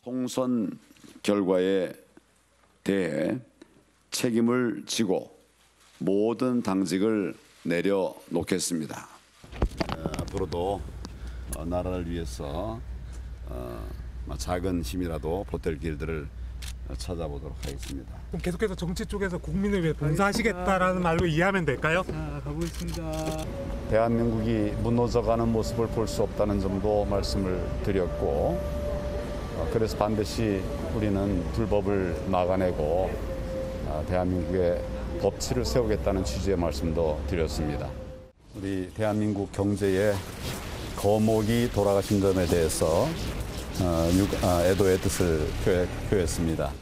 총선 결과에 대해 책임을 지고 모든 당직을 내려놓겠습니다. 앞으로도 나라를 위해서 작은 힘이라도 보탤 길들을 찾아보도록 하겠습니다. 그럼 계속해서 정치 쪽에서 국민을 위해 봉사하시겠다라는 말로 이해하면 될까요? 자, 가보겠습니다. 대한민국이 무너져가는 모습을 볼 수 없다는 점도 말씀을 드렸고, 그래서 반드시 우리는 불법을 막아내고 대한민국의 법치를 세우겠다는 취지의 말씀도 드렸습니다. 우리 대한민국 경제에 거목이 돌아가신 점에 대해서 애도의 뜻을 표했습니다.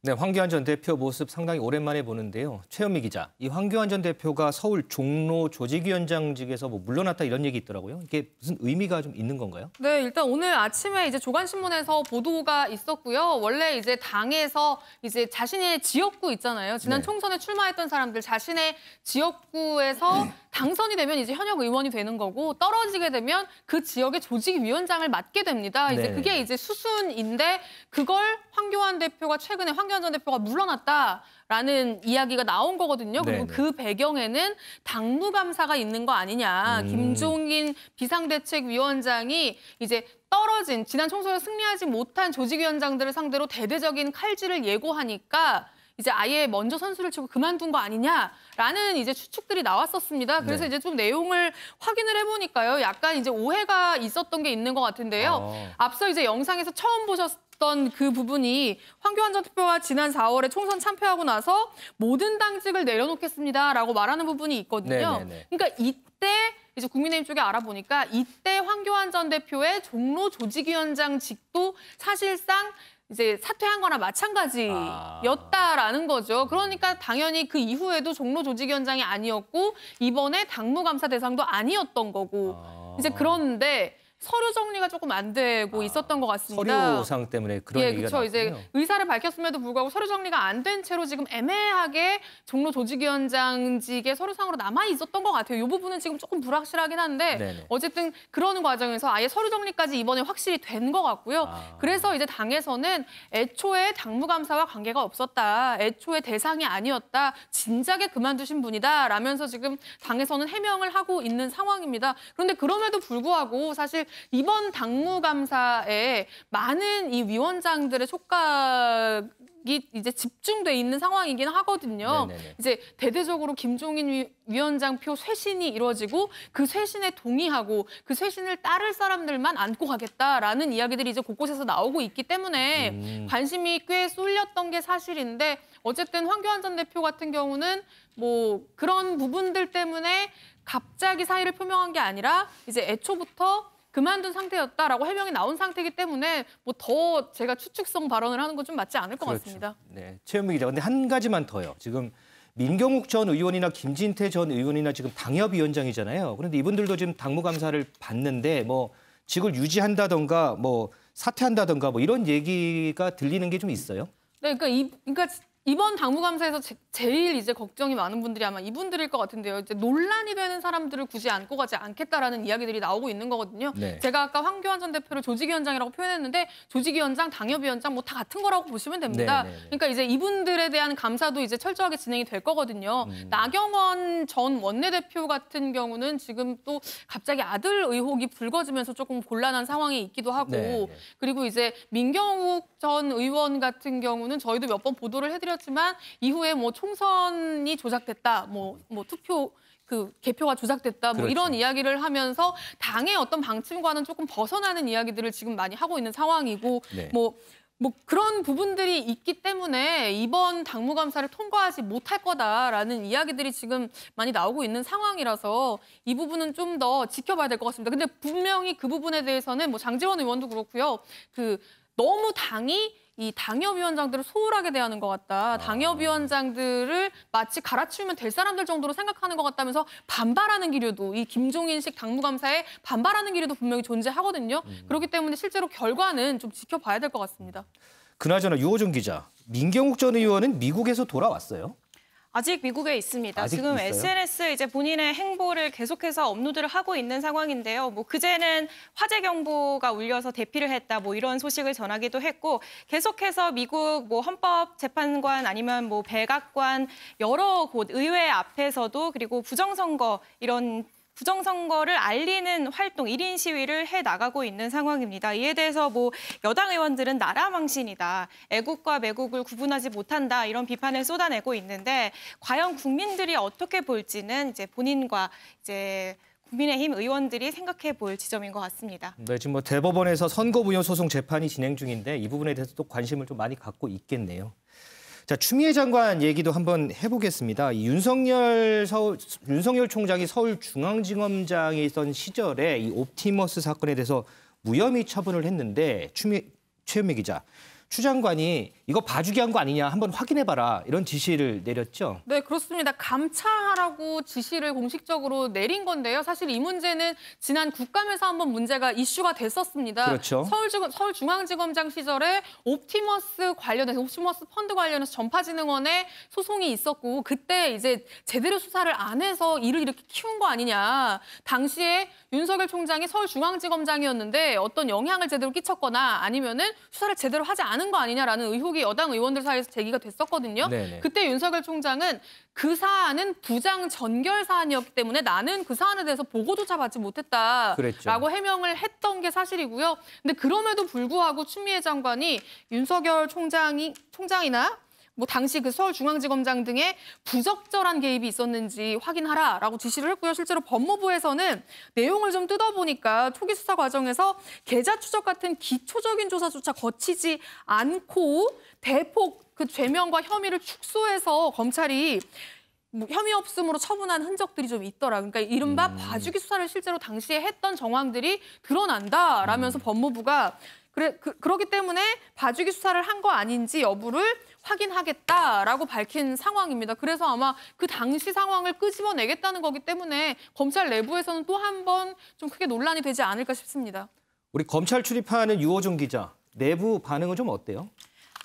네, 황교안 전 대표 모습 상당히 오랜만에 보는데요. 최현미 기자, 이 황교안 전 대표가 서울 종로 조직위원장직에서 물러났다 이런 얘기 있더라고요. 이게 무슨 의미가 좀 있는 건가요? 네, 일단 오늘 아침에 이제 조간신문에서 보도가 있었고요. 원래 이제 당에서 이제 자신의 지역구 있잖아요. 지난 총선에 출마했던 사람들 자신의 지역구에서 당선이 되면 이제 현역 의원이 되는 거고, 떨어지게 되면 그 지역의 조직위원장을 맡게 됩니다. 이제 그게 이제 수순인데, 그걸 황교안 대표가 최근에 황교안 전 대표가 물러났다라는 이야기가 나온 거거든요. 그리고 그 배경에는 당무감사가 있는 거 아니냐. 김종인 비상대책위원장이 이제 떨어진, 지난 총선에 승리하지 못한 조직위원장들을 상대로 대대적인 칼질을 예고하니까 이제 아예 먼저 선수를 치고 그만둔 거 아니냐라는 이제 추측들이 나왔었습니다. 그래서 이제 좀 내용을 확인을 해보니까요, 약간 이제 오해가 있었던 게 있는 것 같은데요. 앞서 이제 영상에서 처음 보셨던 그 부분이 황교안 전 대표가 지난 4월에 총선 참패하고 나서 모든 당직을 내려놓겠습니다라고 말하는 부분이 있거든요. 그러니까 이때 이제 국민의힘 쪽에 알아보니까 이때 황교안 전 대표의 종로 조직위원장직도 사실상 이제 사퇴한 거나 마찬가지였다라는 거죠. 그러니까 당연히 그 이후에도 종로 조직위원장이 아니었고, 이번에 당무감사 대상도 아니었던 거고. 이제 그런데 서류 정리가 조금 안 되고 있었던 것 같습니다. 서류상 때문에 그런 얘기가 나왔군요. 이제 의사를 밝혔음에도 불구하고 서류 정리가 안 된 채로 지금 애매하게 종로 조직위원장직의 서류상으로 남아 있었던 것 같아요. 이 부분은 지금 조금 불확실하긴 한데 어쨌든 그러는 과정에서 아예 서류 정리까지 이번에 확실히 된 것 같고요. 그래서 이제 당에서는 애초에 당무감사와 관계가 없었다, 애초에 대상이 아니었다, 진작에 그만두신 분이다 라면서 지금 당에서는 해명을 하고 있는 상황입니다. 그런데 그럼에도 불구하고 사실 이번 당무감사에 많은 이 위원장들의 촉각이 이제 집중돼 있는 상황이긴 하거든요. 이제 대대적으로 김종인 위원장표 쇄신이 이루어지고, 그 쇄신에 동의하고 그 쇄신을 따를 사람들만 안고 가겠다라는 이야기들이 이제 곳곳에서 나오고 있기 때문에 관심이 꽤 쏠렸던 게 사실인데, 어쨌든 황교안 전 대표 같은 경우는 뭐 그런 부분들 때문에 갑자기 사의를 표명한 게 아니라 이제 애초부터 그만둔 상태였다라고 해명이 나온 상태이기 때문에 뭐 더 제가 추측성 발언을 하는 건 좀 맞지 않을 것 같습니다. 네, 최현미 기자, 근데 한 가지만 더요. 지금 민경욱 전 의원이나 김진태 전 의원이나 지금 당협위원장이잖아요. 그런데 이분들도 지금 당무감사를 받는데 뭐 직을 유지한다던가 뭐 사퇴한다던가 뭐 이런 얘기가 들리는 게 좀 있어요? 네, 그러니까 이번 당무감사에서 제일 이제 걱정이 많은 분들이 아마 이분들일 것 같은데요. 이제 논란이 되는 사람들을 굳이 안고 가지 않겠다라는 이야기들이 나오고 있는 거거든요. 제가 아까 황교안 전 대표를 조직위원장이라고 표현했는데, 조직위원장, 당협위원장 뭐 다 같은 거라고 보시면 됩니다. 그러니까 이제 이분들에 대한 감사도 이제 철저하게 진행이 될 거거든요. 나경원 전 원내대표 같은 경우는 지금 또 갑자기 아들 의혹이 불거지면서 조금 곤란한 상황이 있기도 하고, 그리고 이제 민경욱 전 의원 같은 경우는 저희도 몇 번 보도를 해드렸지만 이후에 뭐 총선이 조작됐다, 뭐 투표 개표가 조작됐다, 뭐 이런 이야기를 하면서 당의 어떤 방침과는 조금 벗어나는 이야기들을 지금 많이 하고 있는 상황이고, 뭐 그런 부분들이 있기 때문에 이번 당무감사를 통과하지 못할 거다라는 이야기들이 지금 많이 나오고 있는 상황이라서 이 부분은 좀 더 지켜봐야 될 것 같습니다. 근데 분명히 그 부분에 대해서는 뭐 장제원 의원도 그렇고요. 너무 당이 이 당협위원장들을 소홀하게 대하는 것 같다. 당협위원장들을 마치 갈아치우면 될 사람들 정도로 생각하는 것 같다면서 반발하는 기류도, 이 김종인식 당무감사에 반발하는 기류도 분명히 존재하거든요. 그렇기 때문에 실제로 결과는 좀 지켜봐야 될 것 같습니다. 그나저나 유호준 기자, 민경욱 전 의원은 미국에서 돌아왔어요? 아직 미국에 있습니다. 아직 지금 있어요? SNS에 이제 본인의 행보를 계속해서 업로드를 하고 있는 상황인데요. 뭐 그제는 화재 경보가 울려서 대피를 했다, 뭐 이런 소식을 전하기도 했고, 계속해서 미국 뭐 헌법재판관 아니면 뭐 백악관 여러 곳 의회 앞에서도, 그리고 부정선거 이런 부정선거를 알리는 활동, 1인 시위를 해나가고 있는 상황입니다. 이에 대해서 뭐 여당 의원들은 나라 망신이다, 애국과 매국을 구분하지 못한다, 이런 비판을 쏟아내고 있는데, 과연 국민들이 어떻게 볼지는 이제 본인과 이제 국민의힘 의원들이 생각해 볼 지점인 것 같습니다. 네, 지금 뭐 대법원에서 선거부연 소송 재판이 진행 중인데 이 부분에 대해서 또 관심을 좀 많이 갖고 있겠네요. 자, 추미애 장관 얘기도 한번 해보겠습니다. 이 윤석열 총장이 서울중앙지검장에 있던 시절에 이 옵티머스 사건에 대해서 무혐의 처분을 했는데 최현미 기자, 추 장관이 이거 봐주기 한 거 아니냐, 한번 확인해봐라, 이런 지시를 내렸죠? 네, 그렇습니다. 감찰하라고 지시를 공식적으로 내린 건데요. 사실 이 문제는 지난 국감에서 한번 문제가 이슈가 됐었습니다. 그렇죠. 서울중앙지검장 시절에 옵티머스 펀드 관련해서 전파진흥원에 소송이 있었고, 그때 이제 제대로 수사를 안 해서 일을 이렇게 키운 거 아니냐. 당시에 윤석열 총장이 서울중앙지검장이었는데 어떤 영향을 제대로 끼쳤거나 아니면은 수사를 제대로 하지 않은 거 아니냐라는 의혹이 여당 의원들 사이에서 제기가 됐었거든요. 네네. 그때 윤석열 총장은 그 사안은 부장 전결 사안이었기 때문에 나는 그 사안에 대해서 보고조차 받지 못했다라고 그랬죠. 해명을 했던 게 사실이고요. 근데 그럼에도 불구하고 추미애 장관이 윤석열 총장이나 뭐 당시 그 서울중앙지검장 등의 부적절한 개입이 있었는지 확인하라라고 지시를 했고요. 실제로 법무부에서는 내용을 좀 뜯어보니까 초기 수사 과정에서 계좌 추적 같은 기초적인 조사조차 거치지 않고 대폭 그 죄명과 혐의를 축소해서 검찰이 뭐 혐의 없음으로 처분한 흔적들이 좀 있더라. 그러니까 이른바 봐주기 수사를 실제로 당시에 했던 정황들이 드러난다라면서 법무부가 그렇기 때문에 봐주기 수사를 한 거 아닌지 여부를 확인하겠다라고 밝힌 상황입니다. 그래서 아마 그 당시 상황을 끄집어내겠다는 거기 때문에 검찰 내부에서는 또 한 번 좀 크게 논란이 되지 않을까 싶습니다. 우리 검찰 출입하는 유호준 기자, 내부 반응은 좀 어때요?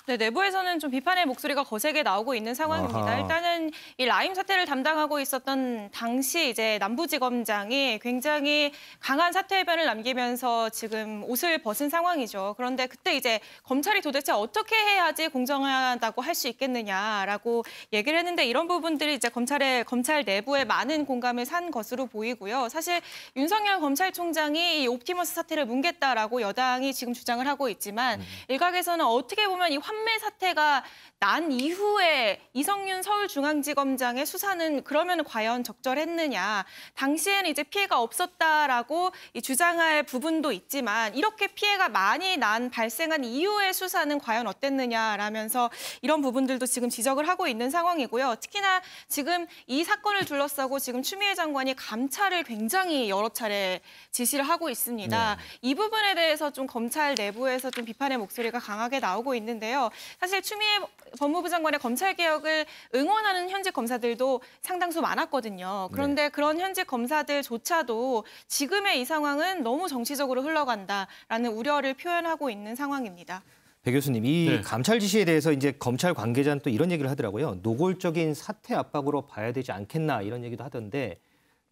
네, 내부에서는 좀 비판의 목소리가 거세게 나오고 있는 상황입니다. 아하. 일단은 이 라임 사태를 담당하고 있었던 당시 이제 남부지검장이 굉장히 강한 사퇴 의견을 남기면서 지금 옷을 벗은 상황이죠. 그런데 그때 이제 검찰이 도대체 어떻게 해야지 공정하다고 할 수 있겠느냐라고 얘기를 했는데, 이런 부분들이 이제 검찰 내부에 많은 공감을 산 것으로 보이고요. 사실 윤석열 검찰총장이 이 옵티머스 사태를 뭉갰다라고 여당이 지금 주장을 하고 있지만, 일각에서는 어떻게 보면 이 환매 사태가 난 이후에 이성윤 서울중앙지검장의 수사는 그러면 과연 적절했느냐. 당시에는 이제 피해가 없었다라고 주장할 부분도 있지만, 이렇게 피해가 많이 발생한 이후의 수사는 과연 어땠느냐라면서 이런 부분들도 지금 지적을 하고 있는 상황이고요. 특히나 지금 이 사건을 둘러싸고 지금 추미애 장관이 감찰을 굉장히 여러 차례 지시를 하고 있습니다. 이 부분에 대해서 좀 검찰 내부에서 좀 비판의 목소리가 강하게 나오고 있는데요. 사실 추미애 법무부 장관의 검찰개혁을 응원하는 현직 검사들도 상당수 많았거든요. 그런데 그런 현직 검사들조차도 지금의 이 상황은 너무 정치적으로 흘러간다라는 우려를 표현하고 있는 상황입니다. 배 교수님, 이 감찰 지시에 대해서 이제 검찰 관계자는 또 이런 얘기를 하더라고요. 노골적인 사퇴 압박으로 봐야 되지 않겠나, 이런 얘기도 하던데,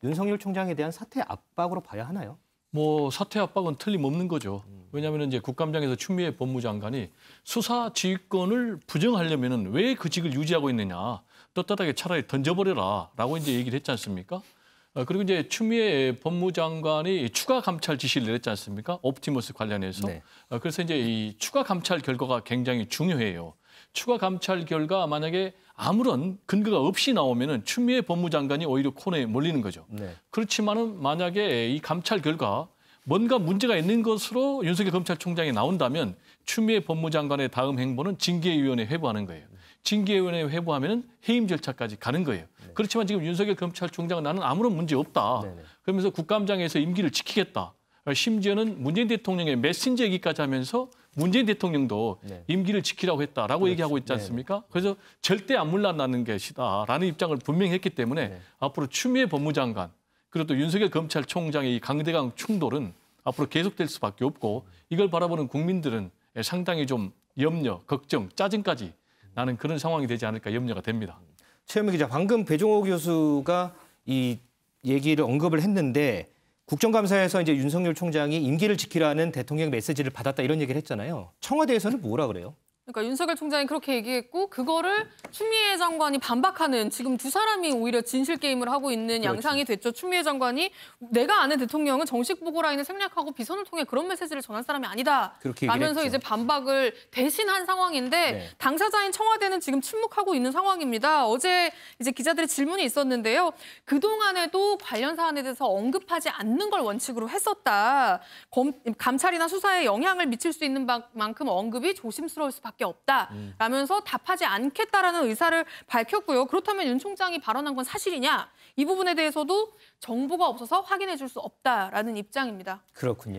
윤석열 총장에 대한 사퇴 압박으로 봐야 하나요? 뭐 사퇴 압박은 틀림없는 거죠. 왜냐하면 이제 국감장에서 추미애 법무장관이 수사 지휘권을 부정하려면은 왜 그 직을 유지하고 있느냐, 떳떳하게 차라리 던져버려라라고 이제 얘기를 했지 않습니까? 그리고 이제 추미애 법무장관이 추가 감찰 지시를 내렸지 않습니까? 옵티머스 관련해서. 네. 그래서 이제 이 추가 감찰 결과가 굉장히 중요해요. 추가 감찰 결과 만약에 아무런 근거가 없이 나오면은 추미애 법무장관이 오히려 코너에 몰리는 거죠. 네. 그렇지만은 만약에 이 감찰 결과 뭔가 문제가 있는 것으로 윤석열 검찰총장이 나온다면 추미애 법무장관의 다음 행보는 징계위원회에 회부하는 거예요. 징계위원회에 회부하면은 해임 절차까지 가는 거예요. 그렇지만 지금 윤석열 검찰총장은 나는 아무런 문제 없다. 네네. 그러면서 국감장에서 임기를 지키겠다. 심지어는 문재인 대통령의 메신저 얘기까지 하면서 문재인 대통령도 임기를 지키라고 했다라고 얘기하고 있지 않습니까? 그래서 절대 안 물러나는 것이다라는 입장을 분명히 했기 때문에 앞으로 추미애 법무장관 그리고 또 윤석열 검찰총장의 이 강대강 충돌은 앞으로 계속될 수밖에 없고, 이걸 바라보는 국민들은 상당히 좀 염려, 걱정, 짜증까지 나는 그런 상황이 되지 않을까 염려가 됩니다. 최현미 기자, 방금 배종호 교수가 이 얘기를 언급을 했는데 국정감사에서 이제 윤석열 총장이 임기를 지키라는 대통령 메시지를 받았다 이런 얘기를 했잖아요. 청와대에서는 뭐라 그래요? 그러니까 윤석열 총장이 그렇게 얘기했고 그거를 추미애 장관이 반박하는 지금 두 사람이 오히려 진실 게임을 하고 있는 양상이 됐죠. 추미애 장관이 내가 아는 대통령은 정식 보고 라인을 생략하고 비선을 통해 그런 메시지를 전할 사람이 아니다. 그렇게 얘기를 라면서 했죠. 이제 반박을 대신한 상황인데 네. 당사자인 청와대는 지금 침묵하고 있는 상황입니다. 어제 이제 기자들의 질문이 있었는데요. 그동안에도 관련 사안에 대해서 언급하지 않는 걸 원칙으로 했었다. 감찰이나 수사에 영향을 미칠 수 있는 만큼 언급이 조심스러울 수밖에 없다. 라면서 답하지 않겠다라는 의사를 밝혔고요. 그렇다면 윤 총장이 발언한 건 사실이냐? 이 부분에 대해서도 정보가 없어서 확인해 줄 수 없다라는 입장입니다. 그렇군요.